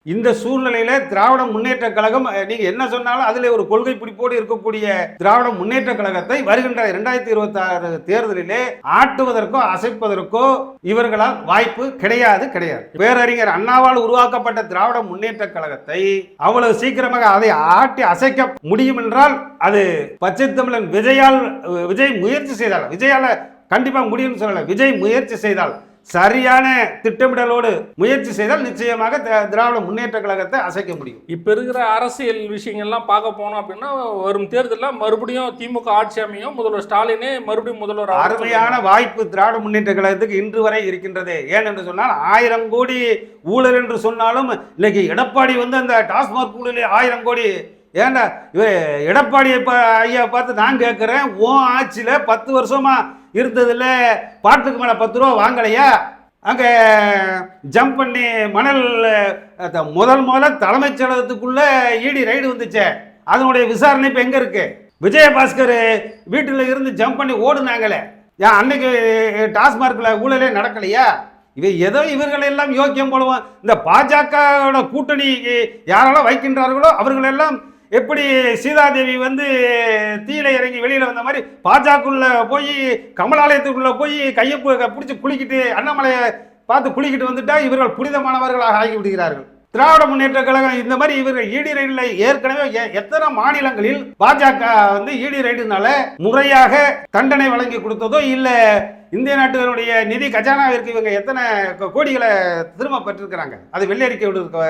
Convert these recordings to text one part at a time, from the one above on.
இந்த சூழ்நிலையில திராவிட முன்னேற்ற கழகம் நீங்க என்ன சொன்னாலும் அதுல ஒரு கொள்கை பிடிப்போடு இருக்கக்கூடிய திராவிட முன்னேற்ற கழகத்தை வருகின்ற 2026 தேர்தலிலே ஆட்டுவதற்கோ அசைப்பதற்கோ இவர்களால் வாய்ப்பு கிடையாது. பேரறிஞர் அண்ணாவால் உருவாக்கப்பட்ட திராவிட முன்னேற்ற கழகத்தை அவ்வளவு சீக்கிரமாக அதை ஆட்டி அசைக்க முடியும் என்றால் அது பச்சை தமிழன் விஜய் முயற்சி செய்தால், விஜயால கண்டிப்பா முடியும்னு சொல்லல, விஜய் முயற்சி செய்தால், சரியான திட்டமிடலோடு முயற்சி செய்தால் நிச்சயமாக திராவிட முன்னேற்ற கழகத்தை அசைக்க முடியும். இப்ப இருக்கிற அரசியல் விஷயங்கள்லாம் பார்க்க போனோம் அப்படின்னா வரும் தேர்தலில் மறுபடியும் திமுக ஆட்சி அமையும், முதல்வர் ஸ்டாலினே மறுபடியும் முதல்வர். அருமையான வாய்ப்பு திராவிட முன்னேற்ற கழகத்துக்கு இன்று வரை இருக்கின்றது. ஏன் என்று சொன்னால் 1000 கோடி ஊழல் என்று சொன்னாலும் இன்னைக்கு எடப்பாடி அந்த டாஸ்மாக் ஊழலில் 1000 கோடி. ஏன்னா எடப்பாடி ஐயா பார்த்து நான் கேட்கிறேன், ஓ ஆட்சியில 10 வருஷமா இருந்ததுல பாட்டுக்கு மேல 10 ரூபா வாங்கலையா? அங்க ஜம்ப் பண்ணி மணல் முதல்ல தலைமைச் செயலகத்துக்குள்ள இடி ரைடு வந்துச்சே, அதனுடைய விசாரணை இப்ப எங்க இருக்கு? விஜயபாஸ்கர் வீட்டுல இருந்து ஜம்ப் பண்ணி ஓடுனாங்களே, ஏன் அன்னைக்கு டாஸ்மார்க்ல ஊழலே நடக்கலையா? இவர்கள் எல்லாம் யோக்கியம் போலவும் இந்த பாஜக கூட்டணி யாரெல்லாம் வைக்கின்றார்களோ அவர்கள் எப்படி சீதாதேவி தீயில இறங்கி வெளியில வந்த மாதிரி பாஜகக்குள்ள போய் கமலாலயத்துக்குள்ள போய் கையை பிடிச்சி குளிக்கிட்டு அண்ணாமலையை பார்த்து குளிக்கிட்டு வந்துட்டா இவர்கள் புனிதமானவர்களாக ஆகி விடுகிறார்கள். திராவிட முன்னேற்ற கழகம் இந்த மாதிரி இவர்கள் இடி ரைடுல ஏற்கனவே எத்தனை மாநிலங்களில் பாஜக இடி ரைடுனால முறையாக தண்டனை வழங்கி கொடுத்ததோ இல்ல இந்திய நாட்டினுடைய நிதி கஜானாவிற்கு இவங்க எத்தனை கோடிகளை திரும்ப பெற்றிருக்கிறாங்க, அது வெள்ளரிக்கை விடுவதற்கு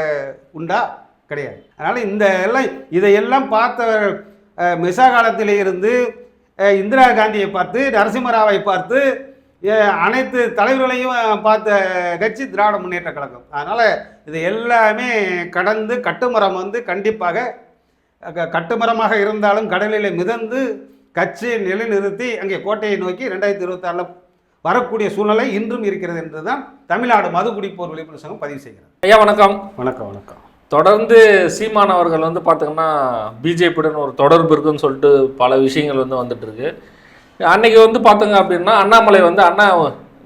உண்டா? கிடையாது. அதனால இதையெல்லாம் பார்த்தவர் மிசா காலத்திலே இருந்து இந்திரா காந்தியை பார்த்து நரசிம்மராவை பார்த்து அனைத்து தலைவர்களையும் பார்த்த கட்சி திராவிட முன்னேற்ற கழகம். அதனால இது எல்லாமே கடந்து கட்டுமரம் கண்டிப்பாக கட்டுமரமாக இருந்தாலும் கடலில் மிதந்து கட்சியை நிலைநிறுத்தி அங்கே கோட்டையை நோக்கி 2026 வரக்கூடிய சூழ்நிலை இன்றும் இருக்கிறது என்றுதான் தமிழ்நாடு மது குடிப்போர் விழிப்புணர்வு சங்கம் பதிவு செய்கிறது. ஐயா வணக்கம். வணக்கம். வணக்கம். தொடர்ந்து சீமான் அவர்கள் பார்த்தீங்கன்னா பிஜேபியுடன் ஒரு தொடர்பு இருக்குன்னு சொல்லிட்டு பல விஷயங்கள் வந்துட்டு இருக்கு. அன்னைக்கு பார்த்தங்க அப்படின்னா அண்ணாமலை அண்ணா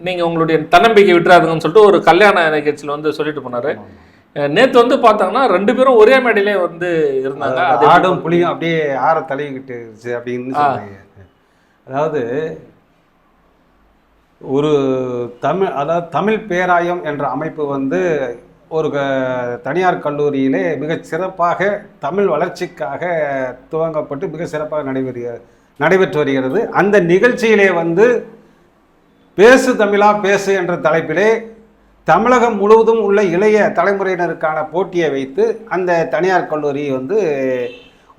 நீங்கள் உங்களுடைய தன்னம்பிக்கை விட்டுறாதுங்கன்னு சொல்லிட்டு ஒரு கல்யாண நிகழ்ச்சியில் சொல்லிட்டு போனார். நேற்று பார்த்தாங்கன்னா 2 பேரும் ஒரே மேடையிலே இருந்தாங்க. அது ஆடும் புளியும் அப்படியே ஆற தழுவிக்கிட்டு அப்படின்னு சொன்னாங்க. அதாவது ஒரு தமிழ் பேராயம் என்ற அமைப்பு ஒரு தனியார் கல்லூரியிலே மிகச் சிறப்பாக தமிழ் வளர்ச்சிக்காக துவங்கப்பட்டு மிக சிறப்பாக நடைபெற்று வருகிறது. அந்த நிகழ்ச்சியிலே பேசு தமிழா பேசு என்ற தலைப்பிலே தமிழகம் முழுவதும் உள்ள இளைய தலைமுறையினருக்கான போட்டியை வைத்து அந்த தனியார் கல்லூரி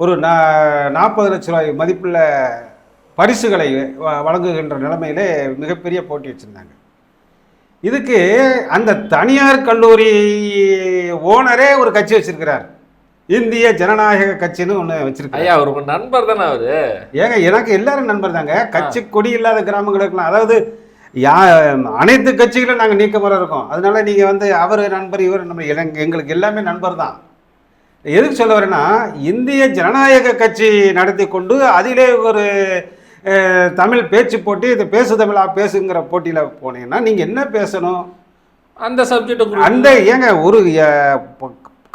ஒரு 40 லட்ச ரூபாய் மதிப்புள்ள பரிசுகளை வழங்குகின்ற நிலைமையிலே மிகப்பெரிய போட்டி வச்சுருந்தாங்க. இதுக்கு அந்த தனியார் கல்லூரி ஓனரே ஒரு கட்சி வச்சிருக்கிறார், இந்திய ஜனநாயக கட்சின்னு ஒன்று வச்சிருக்காரு. ஐயா ஒரு நண்பர் தானே அவரு? ஏங்க எனக்கு எல்லாரும் நண்பர் தாங்க. கட்சி கொடி இல்லாத கிராமங்களுக்குலாம், அதாவது அனைத்து கட்சிகளும் நாங்கள் நீக்கமுறை இருக்கோம். அதனால நீங்கள் அவர் நண்பர் இவர் நண்பர் எங்களுக்கு எல்லாமே நண்பர் தான். எதுக்கு சொல்ல வரேன்னா, இந்திய ஜனநாயக கட்சி நடத்தி கொண்டு அதிலே ஒரு தமிழ் பேச்சு போட்டி, இது பேசு தமிழா பேசுங்கிற போட்டியில் போனீங்கன்னா நீங்கள் என்ன பேசணும்? அந்த சப்ஜெக்ட் ஏங்க ஒரு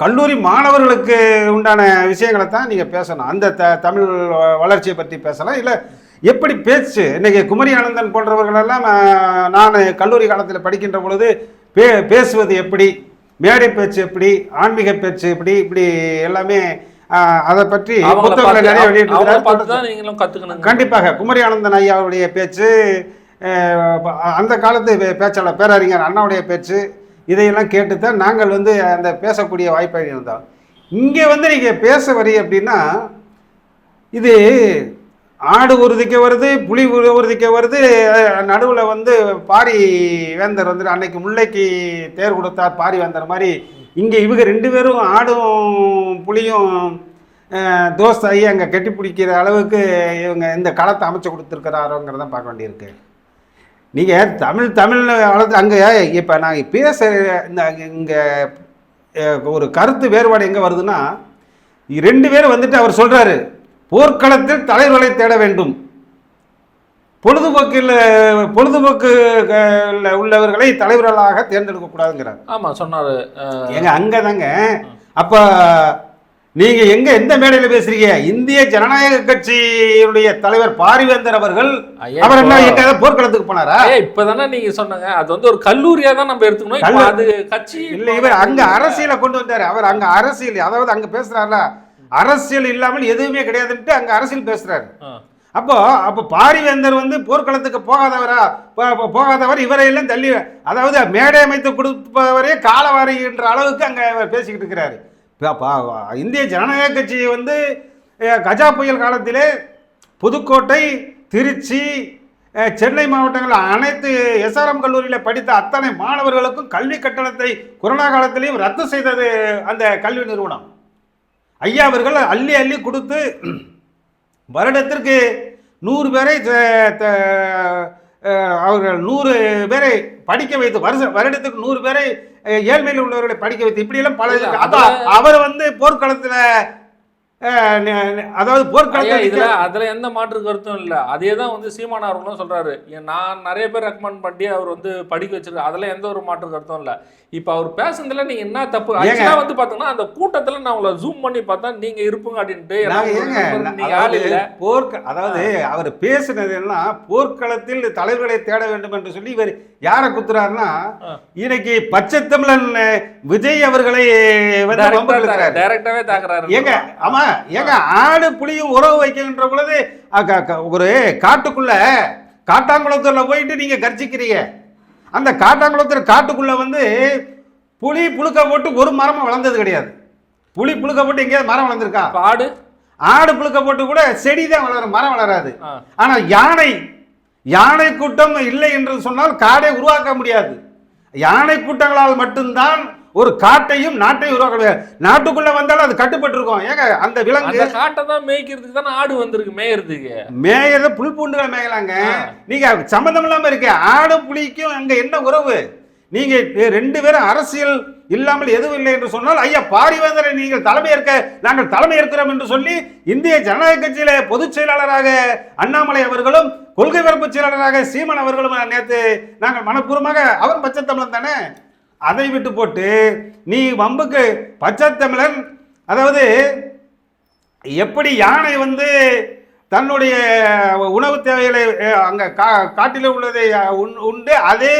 கல்லூரி மாணவர்களுக்கு உண்டான விஷயங்களை தான் நீங்கள் பேசணும். அந்த தமிழ் வளர்ச்சியை பற்றி பேசலாம். இல்லை எப்படி பேச்சு இன்னைக்கு குமரி ஆனந்தன் போன்றவர்களெல்லாம் நான் கல்லூரி காலத்தில் படிக்கின்ற பொழுது பேசுவது எப்படி, மேடை பேச்சு எப்படி, ஆன்மீக பேச்சு எப்படி, இப்படி எல்லாமே அதை பற்றி புத்தகங்களை நிறைய வெளியிட்டு. கண்டிப்பாக குமரி ஆனந்தன் ஐயாவுடைய பேச்சு, அந்த காலத்து பேச்சாளர் பேரறிஞர் அண்ணாவுடைய பேச்சு, இதையெல்லாம் கேட்டுத்தான் நாங்கள் அந்த பேசக்கூடிய வாய்ப்பை இருந்தோம். இங்கே நீங்கள் பேச வரி அப்படின்னா, இது ஆடு உறுதிக்க வருது, புலி உறுதிக்க வருது, நடுவில் பாரி வேந்தர் அன்னைக்கு முல்லைக்கு தேர் கொடுத்தார் பாரி வேந்தர் மாதிரி இங்கே இவங்க 2 பேரும் ஆடும் புலியும் தோஸ்தாயி அங்கே கட்டி பிடிக்கிற அளவுக்கு இவங்க இந்த களத்தை அமைச்சு கொடுத்துருக்கிறாரோங்கிறதான் பார்க்க வேண்டியிருக்கு. நீங்கள் தமிழ் வளர்த்து அங்கே இப்போ நாங்கள் பேச இங்கே ஒரு கருத்து வேறுபாடு எங்கே வருதுன்னா, 2 பேர் அவர் சொல்கிறாரு போர்க்களத்தில் தலைவர்களை தேட வேண்டும். பொழுதுபோக்கு உள்ளவர்களை தலைவர்களாக தேர்ந்தெடுக்க கூடாதுங்கிறார். ஆமா சொன்னாரு. எங்க அங்கதாங்க. அப்ப நீங்க எந்த மேடையில பேசுறீங்க? இந்திய ஜனநாயக கட்சியுடைய தலைவர் பாரிவேந்தர் அவர்கள் அவர் என்ன போர்க்களத்துக்கு போனாரா? இப்பதானே நீங்க சொன்னாங்க அது வந்து ஒரு கல்லூரியா தான் நம்ம எடுத்துக்கணும். அது கட்சி இல்ல, இவர் அங்க அரசியலை கொண்டு வந்தாரு. அவர் அங்க அரசியல், அதாவது அங்க பேசுறாருல, அரசியல் இல்லாமல் எதுவுமே கிடையாதுன்ட்டு அங்க அரசியல் பேசுறாரு. அப்போ பாரிவேந்தர் வந்து போர்க்களத்துக்கு போகாதவர் இவரையெல்லாம் தள்ளி, அதாவது மேடை அமைத்து கொடுப்பவரே காலவாரி என்ற அளவுக்கு அங்க பேசிக்கிட்டு இருக்கிறாரு. இந்திய ஜனநாயக கட்சியை வந்து கஜா புயல் காலத்திலே புதுக்கோட்டை, திருச்சி, சென்னை மாவட்டங்களில் அனைத்து எஸ்ஆர்எம் கல்லூரியில் படித்த அத்தனை மாணவர்களுக்கும் கல்வி கட்டணத்தை கொரோனா காலத்திலையும் ரத்து செய்தது அந்த கல்வி நிறுவனம். ஐயா அவர்கள் அள்ளி அள்ளி கொடுத்து வருடத்திற்கு 100 பேரை அவர்கள் 100 பேரை படிக்க வைத்து வருடத்துக்கு 100 பேரை ஏழ்மையில் உள்ளவர்களை படிக்க வைத்து இப்படியெல்லாம் பல. அவர் வந்து போர்க்களத்தில், அதாவது போர்க்களத்தில் அதுல எந்த மாற்று கருத்தும் இல்ல. அதே தான் வந்து சீமான் அவர்களும் சொல்றாரு. நான் நிறைய பேர் ரெக்கமெண்ட் பண்ணி அவர் வந்து படிக்க வச்சிருக்காரு. அதுல எந்த ஒரு மாற்று கருத்தும் இல்ல. இப்ப அவர் பேசுனதுல நீங்க என்ன தப்பு வந்து பாத்தீங்கன்னா, அந்த கூட்டத்துல நான் உங்களை ஜூம் பண்ணி பார்த்தா நீங்க இருப்பீங்க அப்படின்ட்டு அதாவது அவர் பேசுனது என்ன, போர்க்களத்தில் தலைவர்களை தேட வேண்டும் என்று சொல்லி இவர் யாரை குத்துறாருன்னா, இன்னைக்கு பச்சை தமிழன் விஜய் அவர்களை டைரக்டாவே தாக்குறாரு. ஏங்க ஆமா, ஏங்க ஆடு புலியும் உறவு வைக்கின்ற பொழுது ஒரு காட்டுக்குள்ள காட்டாங்குளத்துல போயிட்டு நீங்க கர்ஜிக்கிறீங்க. அந்த காட்டாங்குளத்துல காட்டுக்குள்ள வந்து புலி புழுக்க போட்டு ஒரு மரமும் வளர்ந்தது கிடையாது. புலி புழுக்க போட்டு எங்கேயாவது மரம் வளர்ந்துருக்கா? ஆடு புழுக்க போட்டு கூட செடி தான் வளரும், மரம் வளராது. ஆனா யானை கூட்டம் இல்லை என்று சொன்னால் காடை உருவாக்க முடியாது. யானை கூட்டங்களால் மட்டும்தான் ஒரு காட்டையும் நாட்டையும் உருவாக்க முடியாது. நாட்டுக்குள்ள வந்தாலும் அது கட்டுப்பட்டு இருக்கும். ஏங்க அந்த விலங்கு காட்டை தான் மேய்க்கிறதுக்கு தானே ஆடு வந்திருக்கு, மேயறது புல் பூண்டுகளை மேயலாங்க. நீங்க சம்பந்தம் இல்லாம இருக்க ஆடு புலிக்கும் அங்க என்ன உறவு? நீங்க 2 பேரும் அரசியல் இல்லாமல் எதுவும் இல்லை என்று சொன்னால், ஐயா பாரிவேந்தரை நீங்கள் நாங்கள் தலைமை ஏற்கிறோம் என்று சொல்லி இந்திய ஜனநாயக கட்சியில பொதுச் செயலாளராக அண்ணாமலை அவர்களும், கொள்கை பரப்பு செயலாளராக சீமான் அவர்களும் நேற்று நாங்கள் மனப்பூர்வமாக, அவர் பச்சை தமிழன் தானே, அதை விட்டு போட்டு நீ வம்புக்கு பச்சை தமிழன், அதாவது எப்படி யானை வந்து தன்னுடைய உணவு தேவைகளை அங்க காட்டில் உள்ளதை உண்டு அதே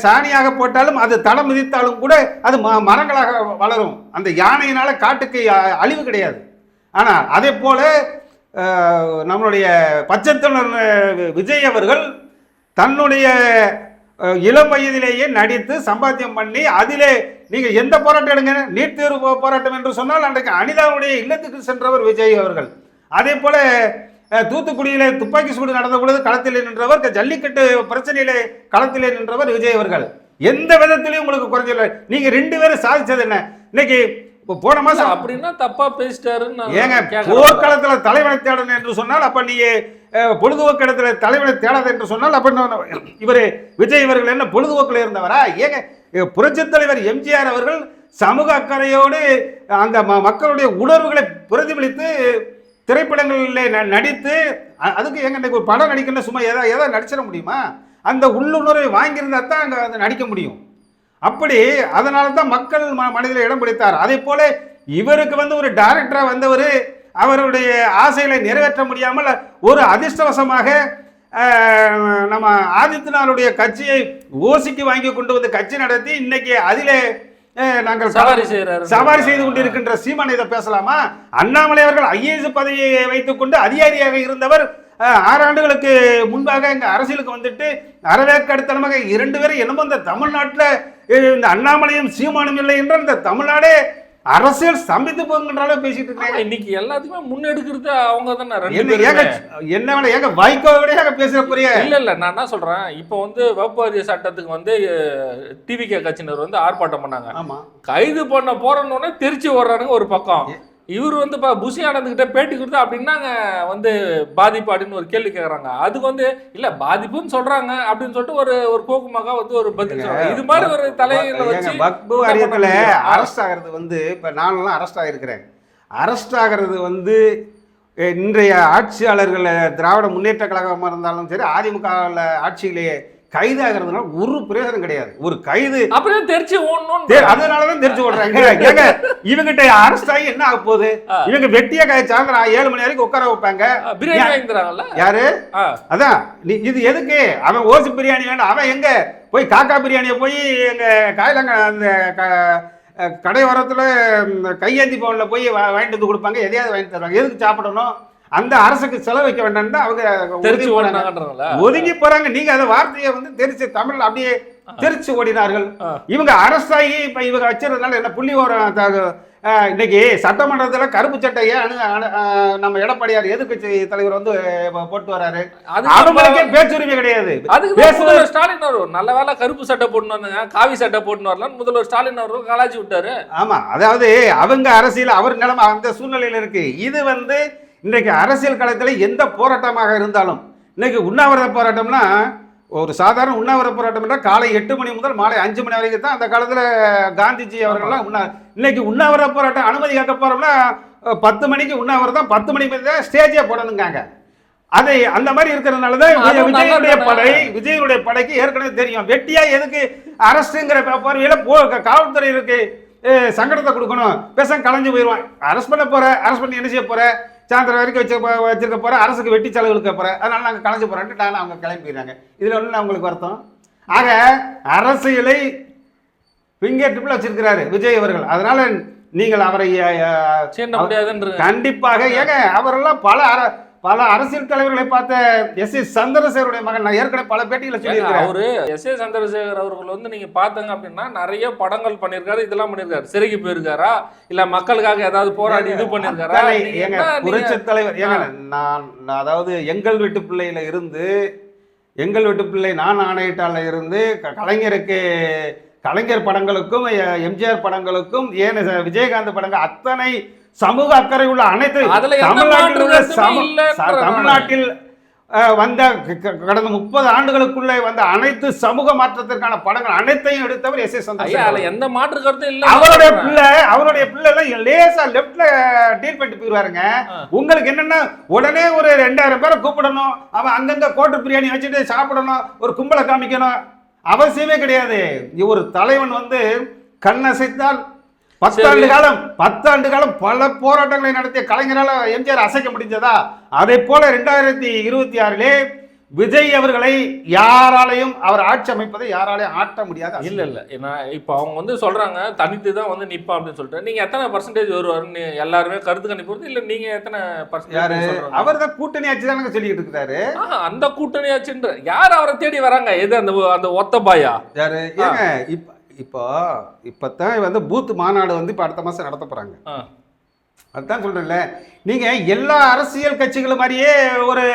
சாணியாக போட்டாலும் அது தடம் மிதித்தாலும் கூட அது மரங்களாக வளரும். அந்த யானையினால காட்டுக்கு அழிவு கிடையாது. ஆனால் அதே போல நம்மளுடைய பச்சை தமிழன் விஜய் அவர்கள் தன்னுடைய இளம் வயதிலேயே நடித்து சம்பாத்தியம் பண்ணி அதிலே நீங்க எந்த போராட்டம் எடுங்க, நீட் தேர்வு போராட்டம் என்று சொன்னால் அன்றைக்கு அனிதாவுடைய இல்லத்துக்கு சென்றவர் விஜய் அவர்கள். அதே போல தூத்துக்குடியில துப்பாக்கி சூடு நடந்த பொழுது களத்தில் நின்றவர், ஜல்லிக்கட்டு பிரச்சனையில களத்தில் நின்றவர் விஜய் அவர்கள். எந்த விதத்திலையும் உங்களுக்கு குறைஞ்சல. நீங்க 2 பேரும் சாதிச்சது என்ன? இன்னைக்கு போன மாசம் அப்படின்னா தப்பா பேசிட்டாருன்னு ஏங்க, போர்க்களத்துல தலைவனை தேடணும் என்று சொன்னால், அப்ப நீங்க பொழுதுபோக்கு இடத்துல தலைவனை தேடாது என்று சொன்னால், அப்ப இவரு விஜய் இவர்கள் என்ன பொழுதுபோக்கில் இருந்தவரா? ஏங்க, புரட்சித் தலைவர் எம்ஜிஆர் அவர்கள் சமூக அக்கறையோடு அந்த மக்களுடைய உணர்வுகளை பிரதிபலித்து திரைப்படங்களில் நடித்து, அதுக்கு எங்க ஒரு படம் நடிக்கணும், சும்மா ஏதாவது நடிச்சிட முடியுமா? அந்த உள்ளுணர்வை வாங்கியிருந்தா தான் அங்கே அதை நடிக்க முடியும். அப்படி அதனால தான் மக்கள் மனதில் இடம் பிடித்தார். அதே போல இவருக்கு வந்து ஒரு டைரக்டராக வந்தவர் அவருடைய ஆசைகளை நிறைவேற்ற முடியாமல் ஒரு அதிர்ஷ்டவசமாக நம்ம ஆதித்யநாளுடைய கட்சியை ஓசிக்கு வாங்கி கொண்டு வந்து கட்சி நடத்தி இன்னைக்கு அதிலே நாங்கள் சவாரி செய்து கொண்டிருக்கின்ற சீமான் இதை பேசலாமா? அண்ணாமலை அவர்கள் ஐஏஎஸ் பதவியை வைத்துக் கொண்டு அதிகாரியாக இருந்தவர் 6 ஆண்டுகளுக்கு முன்பாக இங்க அரசியலுக்கு வந்துட்டு அறவேக்கு அடுத்தமாக 2 பேரும் என்னமோ இந்த தமிழ்நாட்டில் இந்த அண்ணாமலையும் சீமானும் இல்லை என்றால் இந்த தமிழ்நாடே அரசியல் சம்பித்து போகின்றாலே பேசிட்டு இருக்காங்க. இன்னைக்கு எல்லாத்தையுமே முன்னெடுக்கிறது அவங்க தானே. என்ன ஏங்க வைகோவோட பேசுற புரிய இல்ல நான் என்ன சொல்றேன், இப்போ வந்து வகுப்பு வாரிய சட்டத்துக்கு வந்து டிவிகே கட்சியினர் வந்து ஆர்ப்பாட்டம் பண்ணாங்க. ஆமா, கைது பண்ண போறோன்னு திருச்சி ஓடுறானுங்க ஒரு பக்கம். இவர் வந்து இப்போ புஷி ஆனந்துக்கிட்ட பேட்டி கொடுத்தா அப்படின்னாங்க வந்து பாதிப்பு அப்படின்னு ஒரு கேள்வி கேட்குறாங்க. அதுக்கு வந்து இல்லை பாதிப்புன்னு சொல்றாங்க அப்படின்னு சொல்லிட்டு ஒரு கோக்குமாக வந்து ஒரு பதில் சொல்றாங்க. இது மாதிரி ஒரு தலையில வச்சு வக்பு வாரியத்தில் அரெஸ்ட் ஆகிறது வந்து இப்போ நானெல்லாம் அரெஸ்ட் ஆகிருக்கிறேன். அரெஸ்ட் ஆகிறது வந்து இன்றைய ஆட்சியாளர்கள் திராவிட முன்னேற்ற கழகமாக இருந்தாலும் சரி, அதிமுக ஆட்சியிலேயே கைதாகிறதுனால ஒரு பிரயோஜனம் கிடையாது. ஒரு கைது அப்படியே தெரிச்சு ஓடணும், அதனாலதான் தெரிச்சு ஓடுறாங்க. ஏங்க இவங்கிட்ட அரெஸ்ட் ஆகி என்ன ஆக போகுது? இவங்க வெட்டியா சாயந்தரம் 7 மணி வரைக்கும் உட்கார வைப்பாங்க. பிரியாணி வாங்கி தராங்கல்ல யாரு? அதான் இது எதுக்கு? அவன் ஓசி பிரியாணி வேண்டாம், அவன் எங்க போய் காக்கா பிரியாணியை போய் எங்க காயிலங்க அந்த கடை ஓரத்துல கையேந்தி பவன்ல போய் வாங்கிட்டு வந்து கொடுப்பாங்க, எதையாவது வாங்கி தருவாங்க. எதுக்கு சாப்பிடணும்? அந்த அரசுக்கு செலவு வைக்க வேண்டாம்னு அவங்க ஒதுங்கி போறாங்க. நீங்க அந்த வார்த்தையை வந்து தெரிச்சு தமிழ்ல அப்படியே தெரிச்சு ஓடினார்கள். இவங்க அரசாகி இப்ப இவங்க வச்சிருந்தனால என்ன புள்ளி இன்னைக்கு சட்டமன்றத்தில் கருப்பு சட்டையை நம்ம எடப்பாடியார் எதிர்கட்சி தலைவர் வந்து போட்டு வராரு. அவங்களுக்கே பேச்சுரிமை கிடையாது. அதுக்கு ஸ்டாலின் அவர் நல்ல வேலை கருப்பு சட்டை போட்டு வந்தாங்க, காவி சட்டை போட்டு வரலாம் முதல்வர் ஸ்டாலின் அவர்கள் கலாச்சி விட்டாரு. ஆமா, அதாவது அவங்க அரசியல் அவர் நிலைமை அந்த சூழ்நிலையில இருக்கு. இது வந்து இன்றைக்கு அரசியல் களத்தில் எந்த போராட்டமாக இருந்தாலும், இன்னைக்கு உண்ணாவிரத போராட்டம்னா ஒரு சாதாரண உண்ணாவிரத போராட்டம்னா காலை 8 மணி முதல் மாலை 5 மணி வரைக்கும் தான். அந்த காலத்தில் காந்திஜி அவர்கள்லாம் இன்னைக்கு உண்ணாவிரத போராட்டம் அனுமதி கேட்க போறோம்னா 10 மணிக்கு உண்ணாவிரதம், 10 மணிக்கு தான் ஸ்டேஜே போடணுங்காங்க. அதை அந்த மாதிரி இருக்கிறதுனால தான் விஜயனுடைய படைக்கு ஏற்கனவே தெரியும். வெட்டியா எதுக்கு அரசுங்கிற பார்வையில காவல்துறை இருக்கு, சங்கடத்தை கொடுக்கணும், பேச கலைஞ்சு போயிடுவான். அரஸ்ட் பண்ண போற, அரஸ்ட் பண்ணி என்ன செய்ய போற, சாயந்தரம் வரைக்கும் வச்சிருக்க போற, அரசுக்கு வெட்டி செலவு இருக்க போற, அதனால நாங்கள் கலைஞ்சு போறோன்ட்டு அவங்க கிளம்பிடுறாங்க. இதுல ஒன்று அவங்களுக்கு வருத்தம். ஆக அரசியலை பிங்கர் டிப்பில் வச்சிருக்கிறாரு விஜய் அவர்கள். அதனால நீங்கள் அவரை கண்டிப்பாக ஏங்க அவரெல்லாம் பல அரசியல் தலைவர்களை பார்த்த எஸ்.ஏ. சந்திரசேகருடைய மகன். நான் ஏற்கனவே பல பேட்டிகளை சொல்லியிருக்கேன். அவரு எஸ்.ஏ. சந்திரசேகர் அவர்கள் வந்து நீங்க பாத்தங்க அப்படின்னா நிறைய படங்கள் பண்ணிருக்காரு, இதெல்லாம் பண்ணிருக்காரு. சிறைக்கு போயிருக்காரா இல்ல மக்களுக்காக ஏதாவது போராடி இது பண்ணிருக்காரா? ஏங்க புரட்சி தலைவர் ஏங்க நான் அதாவது எங்கள் வீட்டு பிள்ளையில இருந்து, எங்கள் வீட்டு பிள்ளை நான் ஆணையிட்டால இருந்து கலைஞர் படங்களுக்கும் எம்ஜிஆர் படங்களுக்கும் ஏன் விஜயகாந்த் படங்கள் அத்தனை சமூக அக்கறை உள்ள அனைத்து தமிழ்நாட்டில் வந்த கடந்த 30 ஆண்டுகளுக்குள்ளே வந்த அனைத்து சமூக மாற்றத்திற்கான படங்கள் அனைத்தையும் எடுத்தவர் எஸ்.ஏ. சந்திரசேகர். எந்த மாற்று கருத்தும் இல்ல. அவருடைய பிள்ளை எல்லாம் லேசா லெப்ட்ல டீல் பண்ணிட்டு போயிருவாருங்க. உங்களுக்கு என்னன்னா உடனே ஒரு 2000 பேரை கூப்பிடணும், அவன் அங்கங்க கோட்டை பிரியாணி வச்சுட்டு சாப்பிடணும், ஒரு கும்பலை காமிக்கணும் அவசியமே கிடையாது. ஒரு தலைவன் வந்து கண்ணசைத்தால் 10 ஆண்டு காலம் பல போராட்டங்களை நடத்திய கலைஞரால் எம்ஜிஆர் அசைக்க முடிஞ்சதா? அதே போல 2026 விஜய் அவர்களை யாராலையும் அவர் ஆட்சி அமைப்பதை யாராலையும் ஆட்ட முடியாது. இல்ல ஏன்னா இப்ப அவங்க வந்து சொல்றாங்க தனித்து தான் வந்து நிப்பா அப்படின்னு சொல்லிட்டு, நீங்க எத்தனை பர்சன்டேஜ் வருவாருன்னு எல்லாருமே கருத்து கணிப்பு இல்ல, நீங்க எத்தனை பர்சன்டேஜ்? அவர் தான் கூட்டணி ஆட்சி தானே சொல்லிட்டு இருக்காரு. அந்த கூட்டணி ஆட்சின்ற யார் அவரை தேடி வராங்க? எது அந்த ஒத்த பாயா யாரு? ஏங்க இப்போத்தான் வந்து பூத் மாநாடு வந்து இப்போ அடுத்த மாதம் நடத்த போகிறாங்க. அதுதான் சொல்கிறேன்ல, நீங்கள் எல்லா அரசியல் கட்சிகள் மாதிரியே ஒரு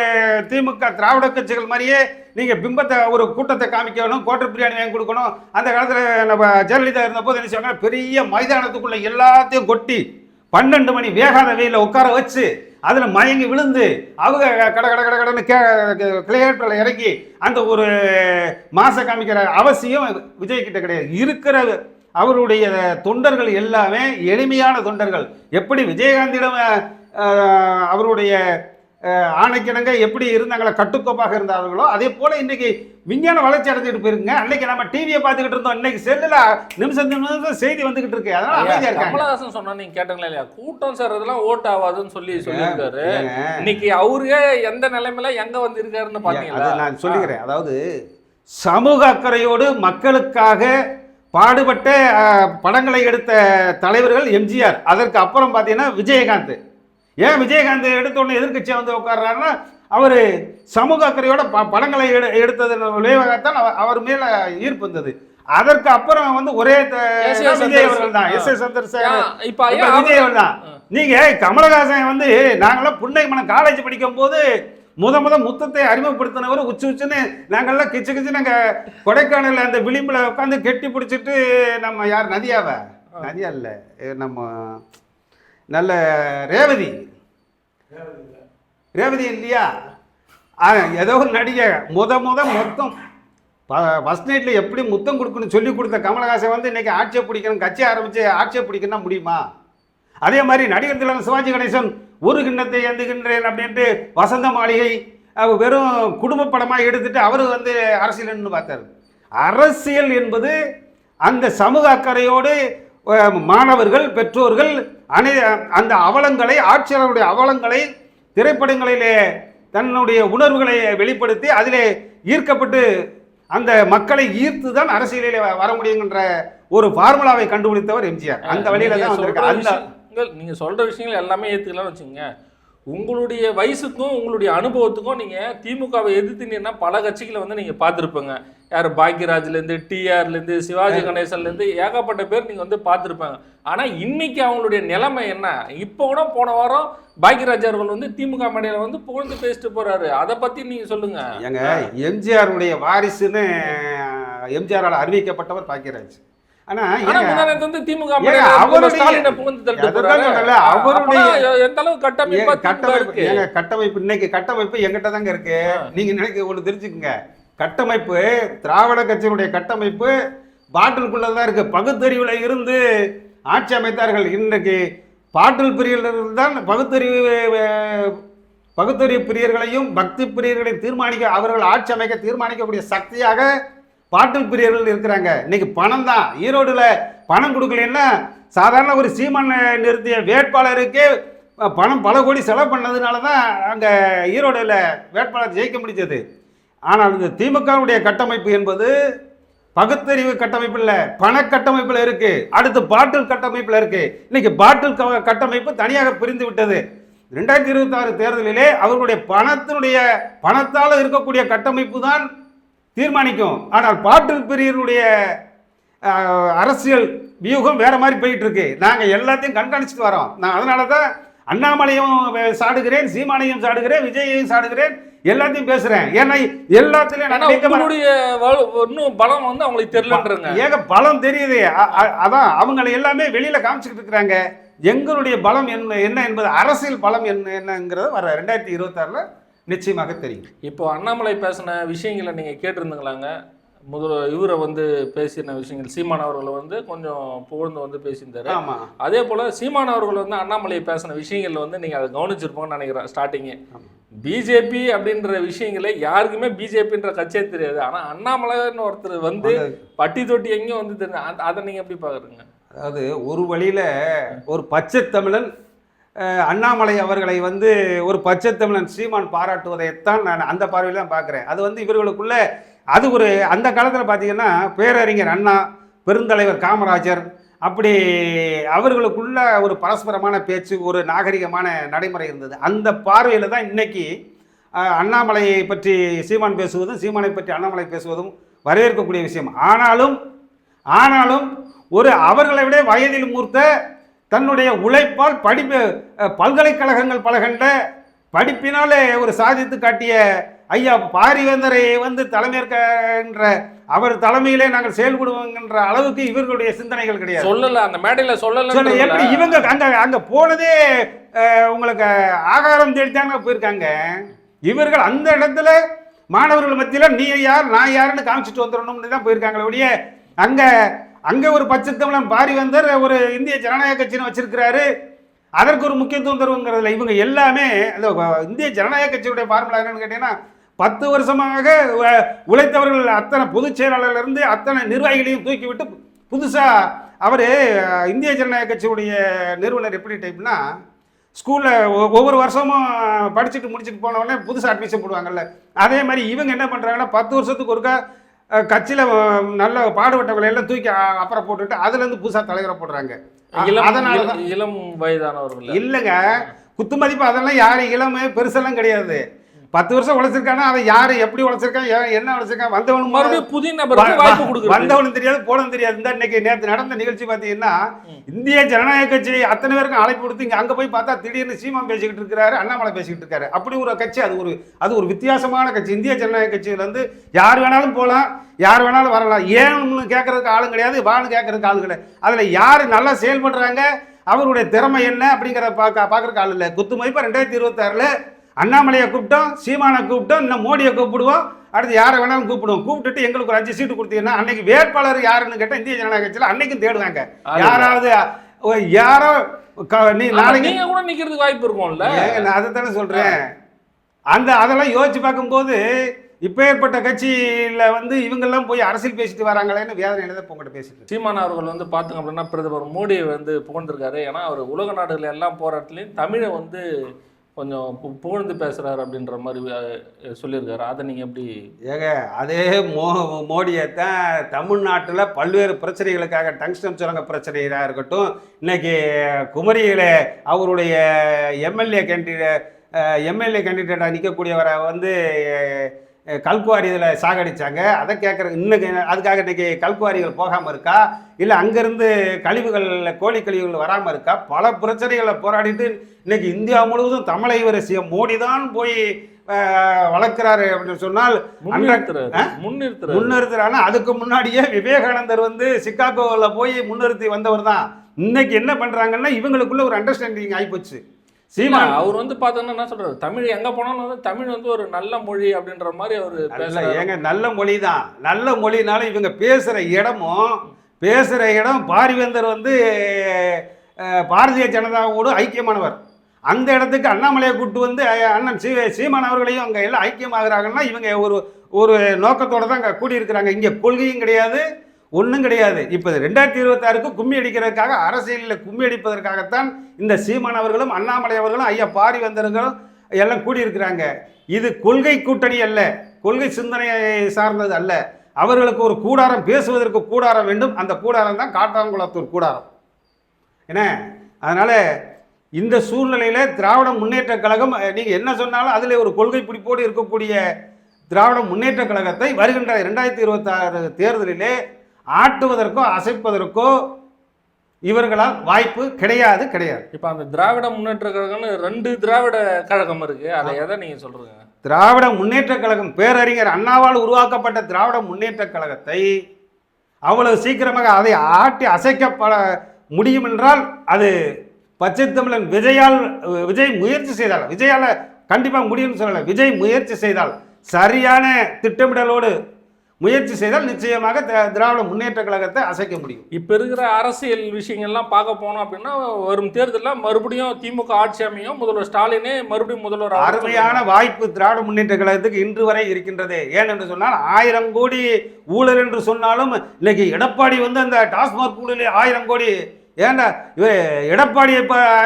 திமுக திராவிட கட்சிகள் மாதிரியே நீங்கள் பிம்பத்தை ஒரு கூட்டத்தை காமிக்கணும், கோட்டை பிரியாணி வாங்கி கொடுக்கணும். அந்த காலத்தில் நம்ம ஜெயலலிதா இருந்தபோது என்ன செய்வாங்க, பெரிய மைதானத்துக்குள்ளே எல்லாத்தையும் கொட்டி 12 மணி வேகாத வெயில உட்கார வச்சு அதில் மயங்கி விழுந்து அவங்க கடன்னு கிளையேட்டில் இறங்கி அந்த ஒரு மாசம் காமிக்கிற அவசியம் விஜய் கிட்ட கிடையாது. இருக்கிற அவருடைய தொண்டர்கள் எல்லாமே எளிமையான தொண்டர்கள். எப்படி விஜயகாந்திடம் அவருடைய ஆணைக்கிணங்க எப்படி இருந்தாங்களோ, கட்டுக்கோப்பாக இருந்தார்களோ, அதே போல இன்னைக்கு விஞ்ஞான வளர்ச்சி அடைஞ்சிட்டு போயிருங்க. அன்னைக்கு நம்ம டிவியை பார்த்துக்கிட்டு இருந்தோம், இன்னைக்கு செல்லுல நிமிஷம் செய்தி வந்துகிட்டு இருக்கு. அதனால அமைதியா இருக்காங்க. கமலஹாசன் சொன்னா நீங்க கேட்டீங்களா இல்லையா, கூட்டம் சேர்றதெல்லாம் ஓட்டு ஆகாதுன்னு சொல்லியிருக்காரு. இன்னைக்கு அவரே எந்த நிலைமையில எங்க வந்து இருக்காருன்னு பாத்தீங்களா? நான் சொல்லிக்கிறேன். அதாவது சமூக அக்கறையோடு மக்களுக்காக பாடுபட்ட படங்களை எடுத்த தலைவர்கள் எம்ஜிஆர். அதற்கு அப்புறம் பார்த்தீங்கன்னா விஜயகாந்த். ஏன் விஜயகாந்த் எடுத்தோடனே எதிர்கட்சியை வந்து உட்கார்றாருன்னா, அவர் சமூக அக்கறையோட படங்களை எடுத்ததன் விளைவாகத்தான் அவர் மேல ஈர்ப்பு வந்தது. அதற்கு அப்புறம் வந்து ஒரே விஜய் அவர்கள் தான், எஸ்.ஏ. சந்திரசேகர் விஜய் அவர்கள் தான். நீங்க கமலஹாசன் வந்து நாங்களாம் புன்னைமனம் காலேஜ் படிக்கும் போது முத முத்தத்தை அறிமுகப்படுத்தினவர் உச்சுன்னு நாங்கள்லாம் கிச்சு நாங்கள் கொடைக்கானல் அந்த விளிம்பில் உட்காந்து கெட்டி பிடிச்சிட்டு நம்ம யார் நதியா இல்லை நம்ம நல்ல ரேவதி இல்லையா, ஏதோ ஒரு நடிகை மொத்தம் ஃபர்ஸ்ட் நைட்டில் எப்படி முத்தம் கொடுக்கணும்னு சொல்லி கொடுத்த கமலஹாசன் வந்து இன்னைக்கு ஆட்சியை பிடிக்கணும், கட்சி ஆரம்பித்து ஆட்சியை பிடிக்கணும்னா முடியுமா? அதே மாதிரி நடிகர் திலகம் சிவாஜி கணேசன் ஒரு கிண்ணத்தை ஏந்துகின்றேன் அப்படின்ட்டு வசந்த மாளிகை வெறும் குடும்ப படமாக எடுத்துட்டு அவர் வந்து அரசியல்னு பார்த்தாரு. அரசியல் என்பது அந்த சமூக அக்கறையோடு மாணவர்கள் பெற்றோர்கள் அந்த அவலங்களை ஆட்சியாளருடைய அவலங்களை திரைப்படங்களிலே தன்னுடைய உணர்வுகளை வெளிப்படுத்தி அதிலே ஈர்க்கப்பட்டு அந்த மக்களை ஈர்த்து தான் அரசியலிலே வர முடியுங்கிற ஒரு ஃபார்முலாவை கண்டுபிடித்தவர் எம்ஜிஆர். அந்த வழியில தான் வந்திருக்காரு. நீங்க சொல்ற விஷயங்கள் எல்லாமே ஏத்துக்கலாம்னு வச்சுங்க. உங்களுடைய வயசுக்கும் உங்களுடைய அனுபவத்துக்கும் நீங்க திமுகவை எதிர்த்துனீங்கன்னா பல கட்சிகளை வந்து நீங்க பார்த்துருப்பீங்க. யார் பாக்யராஜ்லேருந்து டிஆர்லேருந்து சிவாஜி கணேசன்லேருந்து ஏகப்பட்ட பேர் நீங்க வந்து பார்த்துருப்பாங்க. ஆனா இன்னைக்கு அவங்களுடைய நிலைமை என்ன? இப்போ கூட போன வாரம் பாக்யராஜ் அவர்கள் வந்து திமுக மேடையில வந்து புகழ்ந்து பேசிட்டு போறாரு. அதை பத்தி நீங்க சொல்லுங்க. எங்க எம்ஜிஆருடைய வாரிசுன்னு எம்ஜிஆரால் அறிவிக்கப்பட்டவர் பாக்யராஜ். ஆனா திமுக கட்டமைப்பு இன்னைக்கு கட்டமைப்பு எங்கிட்ட தாங்க இருக்கு. நீங்க நினைக்க ஒண்ணு தெரிஞ்சுக்குங்க, கட்டமைப்பு திராவிட கட்சியினுடைய கட்டமைப்பு பாட்டிலுக்குள்ளதான் இருக்கு. பகுத்தறிவுல இருந்து ஆட்சி அமைத்தார்கள். இன்றைக்கு பாட்டில் பிரியர்கள் தான் பகுத்தறிவு பிரியர்களையும் பக்தி பிரியர்களையும் தீர்மானிக்க, அவர்கள் ஆட்சி அமைக்க தீர்மானிக்கக்கூடிய சக்தியாக பாட்டில் பிரியர்கள் இருக்கிறாங்க. இன்னைக்கு பணம் தான். ஈரோடுல பணம் கொடுக்கலன்னா சாதாரண ஒரு சீமான் நிறுத்திய வேட்பாளருக்கே பணம் பல கோடி செலவு பண்ணதுனால தான் அங்கே ஈரோடுல வேட்பாளர் ஜெயிக்க முடிஞ்சது. ஆனால் இந்த திமுகவுடைய கட்டமைப்பு என்பது பகுத்தறிவு கட்டமைப்பு இல்லை, பண கட்டமைப்பில் இருக்கு. அடுத்து பாட்டில் கட்டமைப்பில் இருக்கு. இன்னைக்கு பாட்டில் கட்டமைப்பு தனியாக பிரிந்து விட்டது. 2026 தேர்தலிலே அவர்களுடைய பணத்தால் இருக்கக்கூடிய கட்டமைப்பு தான் தீர்மானிக்கும். ஆனால் பாட்டில் பிரியருடைய அரசியல் வியூகம் வேற மாதிரி போயிட்டு இருக்கு. நாங்கள் எல்லாத்தையும் கண்காணிச்சுட்டு வரோம். நான் அதனால தான் அண்ணாமலையும் சாடுகிறேன், சீமானையும் சாடுகிறேன், விஜயையும் சாடுகிறேன், எல்லாத்தையும் பேசுறேன். ஏன்னா எல்லாத்திலையும் இன்னும் பலம் வந்து அவங்களுக்கு தெரியலன்றாங்க. ஏக பலம் தெரியுது. அதான் அவங்களை எல்லாமே வெளியில காமிச்சுக்கிட்டு இருக்கிறாங்க. எங்களுடைய பலம் என்ன என்பது, அரசியல் பலம் என்னங்கிறது வர 2026 நிச்சயமாக தெரியும். இப்போ அண்ணாமலை பேசின விஷயங்களை நீங்க கேட்டிருந்தீங்களாங்க? இவரை வந்து பேசின விஷயங்கள் சீமான் அவர்களை வந்து கொஞ்சம் புகழ்ந்து வந்து பேசியிருந்தாரு. அதே போல சீமான் அவர்கள் வந்து அண்ணாமலை பேசின விஷயங்கள்ல வந்து நீங்க அதை கவனிச்சிருப்போம்னு நினைக்கிறேன். ஸ்டார்டிங்கு பிஜேபி அப்படின்ற விஷயங்களே யாருக்குமே பிஜேபின்ற கட்சியே தெரியாது. ஆனா அண்ணாமலைன்னு ஒருத்தர் வந்து பட்டி தொட்டி எங்கேயும் வந்து தெரிஞ்சு, அதை நீங்க எப்படி பாக்குறீங்க? அதாவது ஒரு வழியில ஒரு பச்சை தமிழன் அண்ணாமலை அவர்களை வந்து ஒரு பச்சை தமிழன் சீமான் பாராட்டுவதைத்தான் நான் அந்த பார்வையில் தான் பார்க்குறேன். அது வந்து இவர்களுக்குள்ள அது ஒரு அந்த காலத்தில் பார்த்தீங்கன்னா பேரறிஞர் அண்ணா, பெருந்தலைவர் காமராஜர், அப்படி அவர்களுக்குள்ள ஒரு பரஸ்பரமான பேச்சு, ஒரு நாகரிகமான நடைமுறை இருந்தது. அந்த பார்வையில் தான் இன்னைக்கு அண்ணாமலையை பற்றி சீமான் பேசுவதும் சீமானை பற்றி அண்ணாமலை பேசுவதும் வரவேற்கக்கூடிய விஷயம். ஆனாலும் ஒரு அவர்களை விட வயதில் மூர்த்த தன்னுடைய உழைப்பால் பல்கலைக்கழகங்கள் பலகண்ட படிப்பினாலே ஒரு சாதித்து காட்டிய ஐயா பாரிவேந்தரை வந்து தலைமையேற்கின்ற அவர் தலைமையிலே நாங்கள் செயல்படுவோங்கிற அளவுக்கு இவர்களுடைய சிந்தனைகள் கிடையாது. சொல்லல, அந்த மேடையில சொல்லல. எப்படி இவங்க அங்க போனதே உங்களுக்கு ஆகாரம் தேடித்தாங்க போயிருக்காங்க. இவர்கள் அந்த இடத்துல மாணவர்கள் மத்தியில் நீ யார் நான் யாருன்னு காமிச்சிட்டு வந்துடணும்னு தான் போயிருக்காங்களே ஒழிய அங்கே ஒரு பச்சை தமிழன் பாரிவேந்தர் ஒரு இந்திய ஜனநாயக கட்சின்னு வச்சிருக்கிறாரு, அதற்கு ஒரு முக்கியத்துவம் தருவங்கிறதுல இவங்க எல்லாமே அந்த இந்திய ஜனநாயக கட்சியுடைய ஃபார்முலா என்னன்னு கேட்டீங்கன்னா 10 வருஷமாக உழைத்தவர்கள் அத்தனை பொதுச் செயலாளர்லேருந்து அத்தனை நிர்வாகிகளையும் தூக்கிவிட்டு புதுசாக அவர் இந்திய ஜனநாயக கட்சியுடைய நிறுவனர் எப்படி டைப்னா ஸ்கூலில் ஒவ்வொரு வருஷமும் படிச்சுட்டு முடிச்சுட்டு போனவொடனே புதுசாக அட்மிஷன் போடுவாங்கல்ல, அதே மாதிரி இவங்க என்ன பண்ணுறாங்கன்னா 10 வருஷத்துக்கு ஒருக்கா கட்சியில் நல்ல பாடுபட்டவங்களை எல்லாம் தூக்கி அப்புறம் போட்டுட்டு அதுலேருந்து புதுசாக தலைவரை போடுறாங்க. அதனால இளம் வயதானவர்கள் இல்லைங்க, குத்து மதிப்பு அதெல்லாம் யாரும் இளமே பெருசெல்லாம் கிடையாது. 10 வருஷம் உழைச்சிருக்கானா அதை யாரு எப்படி உழைச்சிருக்கான், என்ன உழைச்சிருக்கான், வந்தவனும் மறுபடியும் புதிய நபருக்கு வாய்ப்பு கொடுக்குறாங்க. வந்தவனும் தெரியாது போனதும் தெரியாது. இந்த இன்னைக்கு நேற்று நடந்த நிகழ்ச்சி பார்த்தீங்கன்னா இந்திய ஜனநாயக கட்சி அத்தனை பேருக்கும் அழைப்பு கொடுத்து இங்கே அங்கே போய் பார்த்தா திடீர்னு சீமான் பேசிக்கிட்டு இருக்காரு, அண்ணாமலை பேசிக்கிட்டு இருக்காரு. அப்படி ஒரு கட்சி, அது ஒரு வித்தியாசமான கட்சி. இந்திய ஜனநாயக கட்சியில இருந்து யார் வேணாலும் போகலாம், யார் வேணாலும் வரலாம். ஏன்னு கேட்கறதுக்கு ஆளும் கிடையாது, வான்னு கேட்கறதுக்கு ஆளு கிடையாது. அதில் யார் நல்லா செயல்படுறாங்க, அவருடைய திறமை என்ன அப்படிங்கிறத பார்க்கறதுக்கு ஆள் இல்லை. குத்து மதிப்பாக 2026 அண்ணாமலையை கூப்பிட்டோம், சீமானை கூப்பிட்டோம், இன்னும் மோடியை கூப்பிடுவோம், அடுத்து யாரை வேணாலும் கூப்பிடுவோம். கூப்பிட்டுட்டு எங்களுக்கு ஒரு 5 சீட்டு கொடுத்தீங்கன்னா அன்னைக்கு வேட்பாளர் யாருன்னு கேட்டால் இந்திய ஜனநாயக கட்சியில் அன்னைக்கும் தேடுவாங்க. யாராவது யாரோ நாளைக்கு நீங்க கூட நிக்கிறதுக்கு வாய்ப்பு இருக்கும்ல. நான் அதை தானே சொல்றேன். அதெல்லாம் யோசிச்சு பார்க்கும்போது இப்ப ஏற்பட்ட கட்சியில வந்து இவங்கெல்லாம் போய் அரசியல் பேசிட்டு வராங்களேன்னு வேதனையில தான் உங்கள்கிட்ட பேசிட்டு. சீமான் அவர்கள் வந்து பாத்தீங்க அப்படின்னா பிரதமர் மோடியை வந்து புகழ்ந்திருக்காரு. ஏன்னா அவர் உலக நாடுகள் எல்லாம் போராட்டத்துலையும் தமிழை வந்து கொஞ்சம் புகழ்ந்து பேசுறாரு அப்படின்ற மாதிரி சொல்லியிருக்காரு. அதை நீங்க எப்படி? ஏங்க அதே மோடியை தான் தமிழ்நாட்டில் பல்வேறு பிரச்சனைகளுக்காக டங்ஸ்டன் சுரங்க பிரச்சனையாக இருக்கட்டும், இன்னைக்கு குமரியில் அவருடைய எம்எல்ஏ கேண்டிடேட்டாக நிற்கக்கூடியவரை வந்து கல்குவாரி இதில் சாகடிச்சாங்க. அதை கேட்குற இன்னைக்கு அதுக்காக இன்னைக்கு கல்குவாரிகள் போகாமல் இருக்கா, இல்லை அங்கேருந்து கழிவுகள் கோழி கழிவுகள் வராமல் இருக்கா? பல பிரச்சனைகளை போராடிட்டு இன்னைக்கு இந்தியா முழுவதும் தமிழை இவர் மோடி தான் போய் வளர்க்கிறாரு அப்படின்னு சொன்னால் முன்னிறுத்துறாரு. அதுக்கு முன்னாடியே விவேகானந்தர் வந்து சிக்காகோவில் போய் முன்னிறுத்தி வந்தவர் தான். இன்னைக்கு என்ன பண்ணுறாங்கன்னா இவங்களுக்குள்ள ஒரு அண்டர்ஸ்டாண்டிங் ஆகிப்போச்சு. சீமான் அவர் வந்து பார்த்தோன்னா என்ன சொல்றாரு, தமிழ் எங்க போனாலும் வந்து தமிழ் வந்து ஒரு நல்ல மொழி அப்படின்ற மாதிரி அவர் பேசுறாரு. ஏங்க நல்ல மொழி தான். நல்ல மொழினாலும் இவங்க பேசுகிற இடம் பாரிவேந்தர் வந்து பாரதிய ஜனதாவோடு ஐக்கியமானவர். அந்த இடத்துக்கு அண்ணாமலையை கூப்பிட்டு வந்து அண்ணன் சீமான் அவர்களையும் அங்கே எல்லாம் ஐக்கியமாகறாங்கன்னா இவங்க ஒரு நோக்கத்தோடு தான் அங்கே கூடியிருக்கிறாங்க. இங்கே கொள்கையும் கிடையாது, ஒன்றும் கிடையாது. இப்போ 2026க்கு கும்மி அடிக்கிறதுக்காக, அரசியலில் கும்மி அடிப்பதற்காகத்தான் இந்த சீமான் அவர்களும் அண்ணாமலை அவர்களும் ஐயா பாரிவேந்தர்களும் எல்லாம் கூடியிருக்கிறாங்க. இது கொள்கை கூட்டணி அல்ல, கொள்கை சிந்தனையை சார்ந்தது அல்ல. அவர்களுக்கு ஒரு கூடாரம், பேசுவதற்கு கூடாரம் வேண்டும். அந்த கூடாரம் தான் காட்டாங்குளத்தூர் கூடாரம். என்ன அதனால் இந்த சூழ்நிலையில் திராவிட முன்னேற்ற கழகம் நீங்கள் என்ன சொன்னாலும் அதில் ஒரு கொள்கை பிடிப்போடு இருக்கக்கூடிய திராவிட முன்னேற்ற கழகத்தை வருகின்ற 2026 தேர்தலிலே ஆட்டுவதற்கோ அசைப்பதற்கோ இவர்களால் வாய்ப்பு கிடையாது. இப்போ அந்த திராவிட முன்னேற்ற கழகம்னு 2 திராவிட கழகம் இருக்கு, அதை எதை நீங்க சொல்றீங்க? திராவிட முன்னேற்ற கழகம் பேரறிஞர் அண்ணாவால் உருவாக்கப்பட்ட திராவிட முன்னேற்ற கழகத்தை அவ்வளவு சீக்கிரமாக அதை ஆட்டி அசைக்கப்பட முடியும் என்றால் அது பச்சை தமிழன் விஜய் முயற்சி செய்தால், விஜயால கண்டிப்பாக முடியும்னு சொல்லலை, விஜய் முயற்சி செய்தால், சரியான திட்டமிடலோடு முயற்சி செய்தால் நிச்சயமாக திராவிட முன்னேற்ற கழகத்தை அசைக்க முடியும். இப்போ இருக்கிற அரசியல் விஷயங்கள்லாம் பார்க்க போனோம் அப்படின்னா வரும் தேர்தலில் மறுபடியும் திமுக ஆட்சி அமையும், முதல்வர் ஸ்டாலினே மறுபடியும் முதல்வர். அருமையான வாய்ப்பு திராவிட முன்னேற்ற கழகத்துக்கு இன்று வரை இருக்கின்றது. ஏனென்று சொன்னால் 1000 கோடி ஊழல் என்று சொன்னாலும் இன்னைக்கு எடப்பாடி வந்து அந்த டாஸ்மாக் ஊழலில் 1000 கோடி. ஏன்டா எடப்பாடி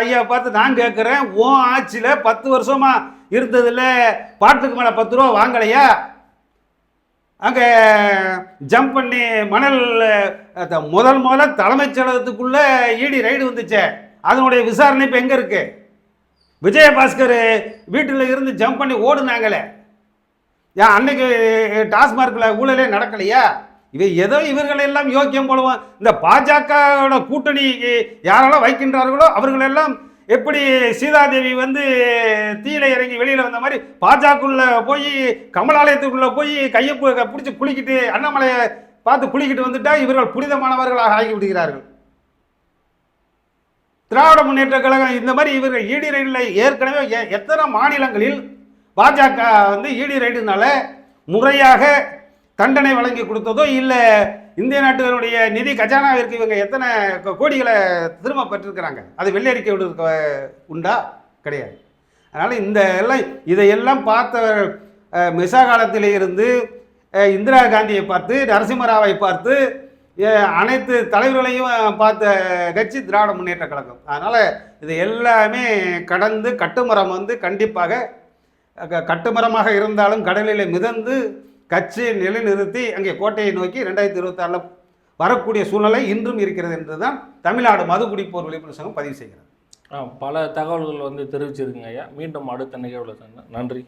ஐயா பார்த்து நான் கேட்குறேன், ஓன் ஆட்சியில் 10 வருஷமா இருந்ததில்ல பாட்டுக்கு மேலே 10 ரூபா வாங்கலையா? அங்கே ஜம்ப் பண்ணி மணல் முதல்ல தலைமைச் செயலகத்துக்குள்ளே இடி ரைடு வந்துச்சே, அதனுடைய விசாரணை இப்போ எங்கே இருக்கு? விஜயபாஸ்கர் வீட்டில் இருந்து ஜம்ப் பண்ணி ஓடுனாங்களே, ஏன் அன்னைக்கு டாஸ்மார்க்கில் ஊழலே நடக்கலையா? இவர்களெல்லாம் யோக்கியம் போடுவோம். இந்த பாஜகவோட கூட்டணி யாரெல்லாம் வைக்கின்றார்களோ அவர்களெல்லாம் எப்படி சீதாதேவி வந்து தீயில இறங்கி வெளியில் வந்த மாதிரி பாஜகக்குள்ள போய் கமலாலயத்துக்குள்ளே போய் கையை பிடிச்சி குளிக்கிட்டு அண்ணாமலையை பார்த்து குளிக்கிட்டு வந்துட்டா இவர்கள் புனிதமானவர்களாக ஆகி விடுகிறார்கள். திராவிட முன்னேற்ற கழகம் இந்த மாதிரி இவர்கள் இடி ரைடில் ஏற்கனவே எத்தனை மாநிலங்களில் பாஜக வந்து இடி ரைடுனால முறையாக தண்டனை வழங்கி கொடுத்ததோ இல்லை இந்திய நாட்டினுடைய நிதி கஜானாவிற்கு இவங்க எத்தனை கோடிகளை திரும்ப பெற்றிருக்கிறாங்க, அது வெள்ளரிக்கை விடுறதுக்கு உண்டா? கிடையாது. அதனால் இதையெல்லாம் பார்த்த மிசா காலத்திலே இருந்து இந்திரா காந்தியை பார்த்து, நரசிம்மராவை பார்த்து, அனைத்து தலைவர்களையும் பார்த்த கட்சி திராவிட முன்னேற்ற கழகம். அதனால் இது எல்லாமே கடந்து கட்டுமரம் வந்து கண்டிப்பாக கட்டுமரமாக இருந்தாலும் கடலில் மிதந்து கட்சியை நிலைநிறுத்தி அங்கே கோட்டையை நோக்கி 2026 வரக்கூடிய சூழ்நிலை இன்றும் இருக்கிறது என்றுதான் தமிழ்நாடு மதுகுடிப்போர் விழிப்புணர்வு சங்கம் பதிவு செய்கிறது. பல தகவல்கள் வந்து தெரிவிச்சிருக்கீங்க ஐயா. மீண்டும் அடுத்த நிகழ்வில் நன்றி.